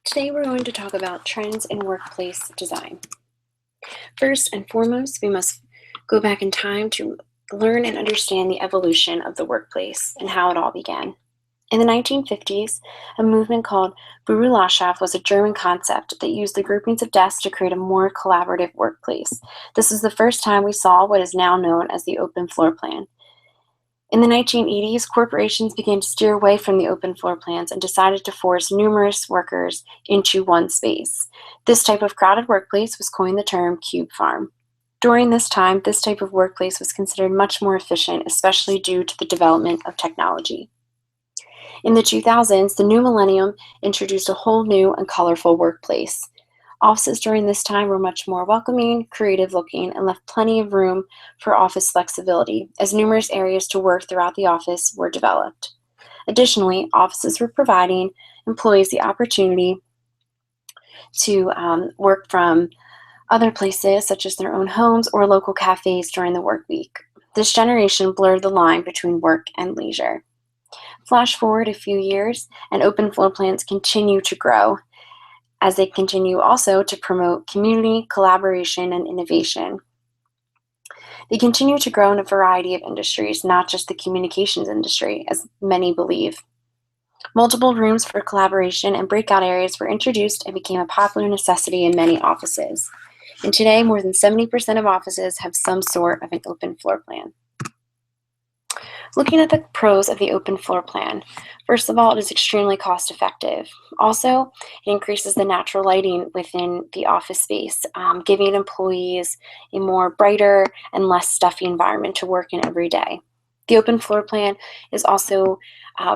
Today we're going to talk about trends in workplace design. First and foremost, we must go back in time to learn and understand the evolution of the workplace and how it all began. In the 1950s, a movement called Bürolandschaft was a German concept that used the groupings of desks to create a more collaborative workplace. This was the first time we saw what is now known as the open floor plan. In the 1980s, corporations began to steer away from the open floor plans and decided to force numerous workers into one space. This type of crowded workplace was coined the term cube farm. During this time, this type of workplace was considered much more efficient, especially due to the development of technology. In the 2000s, the new millennium introduced a whole new and colorful workplace. Offices during this time were much more welcoming, creative looking, and left plenty of room for office flexibility, as numerous areas to work throughout the office were developed. Additionally, offices were providing employees the opportunity to work from other places, such as their own homes or local cafes during the work week. This generation blurred the line between work and leisure. Flash forward a few years, and open floor plans continue to grow, as they continue also to promote community, collaboration, and innovation. They continue to grow in a variety of industries, not just the communications industry, as many believe. Multiple rooms for collaboration and breakout areas were introduced and became a popular necessity in many offices. And today, more than 70% of offices have some sort of an open floor plan. Looking at the pros of the open floor plan, first of all, it is extremely cost effective. Also, it increases the natural lighting within the office space, giving employees a more brighter and less stuffy environment to work in every day. The open floor plan is also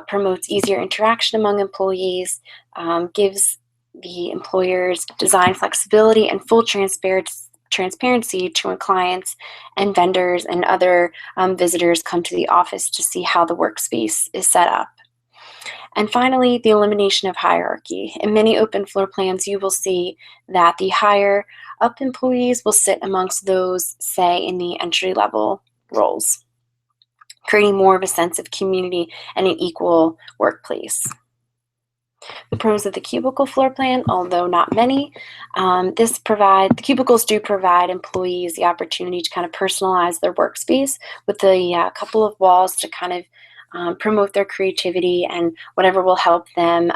promotes easier interaction among employees, gives the employers design flexibility and full transparency to when clients and vendors and other visitors come to the office to see how the workspace is set up. And finally, the elimination of hierarchy. In many open floor plans, you will see that the higher up employees will sit amongst those, say, in the entry-level roles, creating more of a sense of community and an equal workplace. The pros of the cubicle floor plan, although not many, the cubicles do provide employees the opportunity to kind of personalize their workspace with a couple of walls to kind of promote their creativity and whatever will help them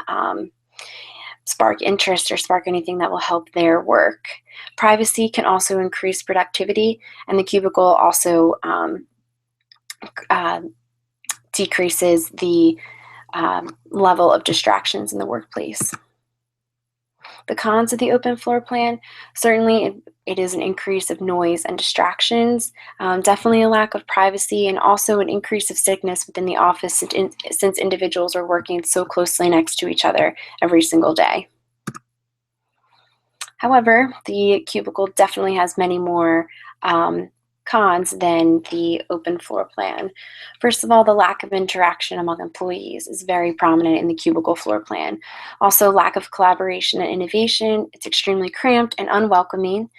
spark interest or spark anything that will help their work. Privacy can also increase productivity, and the cubicle also decreases the level of distractions in the workplace. The cons of the open floor plan, certainly it is an increase of noise and distractions, definitely a lack of privacy, and also an increase of sickness within the office since individuals are working so closely next to each other every single day. However, the cubicle definitely has many more cons than the open floor plan. First of all, the lack of interaction among employees is very prominent in the cubicle floor plan. Also, lack of collaboration and innovation. It's extremely cramped and unwelcoming.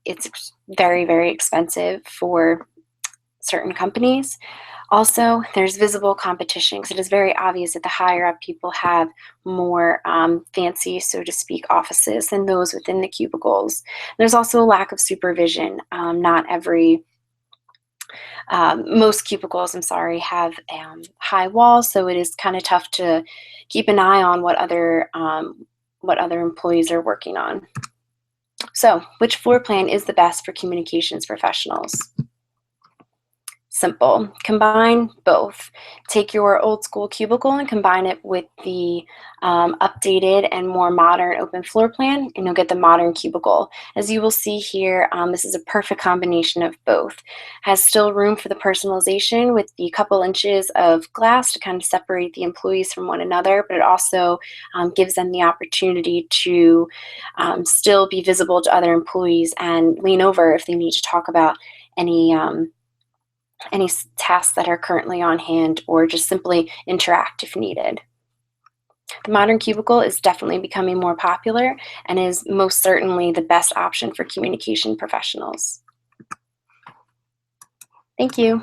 It's very, very expensive for certain companies. Also, there's visible competition because it is very obvious that the higher up people have more fancy, so to speak, offices than those within the cubicles. There's also a lack of supervision. Most cubicles, have high walls, so it is kind of tough to keep an eye on what other employees are working on. So, which floor plan is the best for communications professionals? Simple. Combine both. Take your old school cubicle and combine it with the updated and more modern open floor plan, and you'll get the modern cubicle. As you will see here, this is a perfect combination of both. Has still room for the personalization with the couple inches of glass to kind of separate the employees from one another, but it also gives them the opportunity to still be visible to other employees and lean over if they need to talk about any tasks that are currently on hand, or just simply interact if needed. The modern cubicle is definitely becoming more popular and is most certainly the best option for communication professionals. Thank you.